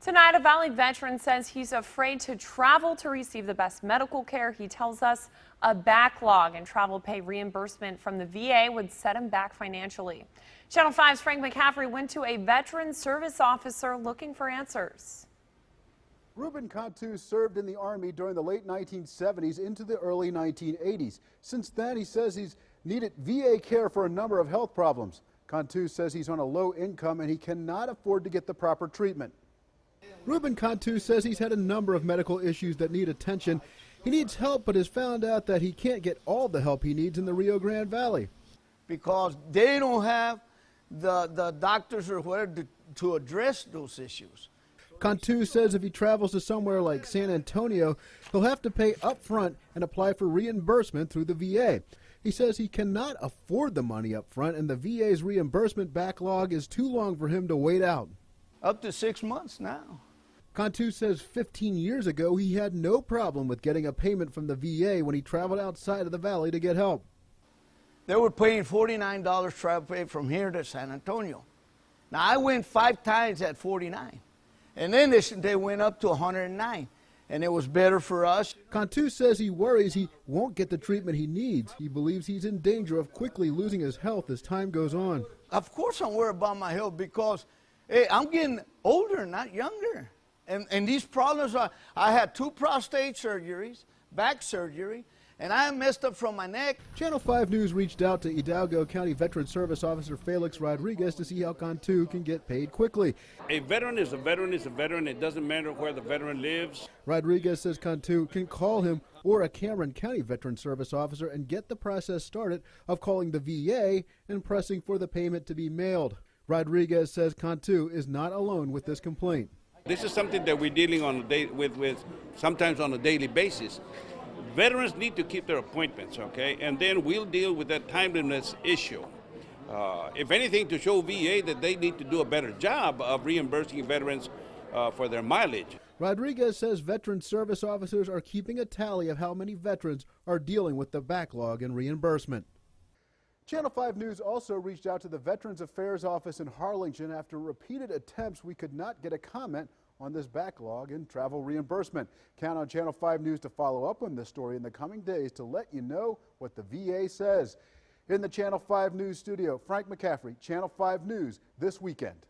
Tonight, a Valley veteran says he's afraid to travel to receive the best medical care. He tells us a backlog and travel pay reimbursement from the VA would set him back financially. Channel 5's Frank McCaffrey went to a veteran service officer looking for answers. Ruben Cantu served in the Army during the late 1970s into the early 1980s. Since then, he says he's needed VA care for a number of health problems. Cantu says he's on a low income and he cannot afford to get the proper treatment. Ruben Cantu says he's had a number of medical issues that need attention. He needs help, but has found out that he can't get all the help he needs in the Rio Grande Valley. Because they don't have the doctors or whatever to address those issues. Cantu says if he travels to somewhere like San Antonio, he'll have to pay up front and apply for reimbursement through the VA. He says he cannot afford the money up front, and the VA's reimbursement backlog is too long for him to wait out. Up to 6 months now. Cantu says 15 years ago he had no problem with getting a payment from the VA when he traveled outside of the valley to get help. They were paying $49 travel pay from here to San Antonio. Now I went 5 times at $49, and then they went up to $109, and it was better for us. Cantu says he worries he won't get the treatment he needs. He believes he's in danger of quickly losing his health as time goes on. Of course I'm worried about my health because hey, I'm getting older, not younger. And these problems are, I had 2 prostate surgeries, back surgery, and I messed up from my neck. Channel 5 News reached out to Hidalgo County Veteran Service Officer Felix Rodriguez to see how Cantu can get paid quickly. A veteran is a veteran is a veteran. It doesn't matter where the veteran lives. Rodriguez says Cantu can call him or a Cameron County Veteran Service Officer and get the process started of calling the VA and pressing for the payment to be mailed. Rodriguez says Cantu is not alone with this complaint. This is something that we're dealing on with sometimes on a daily basis. Veterans need to keep their appointments, okay? And then we'll deal with that timeliness issue. If anything, to show VA that they need to do a better job of reimbursing veterans for their mileage. Rodriguez says veteran service officers are keeping a tally of how many veterans are dealing with the backlog in reimbursement. Channel 5 News also reached out to the Veterans Affairs Office in Harlingen. After repeated attempts, we could not get a comment on this backlog in travel reimbursement. Count on Channel 5 News to follow up on this story in the coming days to let you know what the VA says. In the Channel 5 News studio, Frank McCaffrey, Channel 5 News this weekend.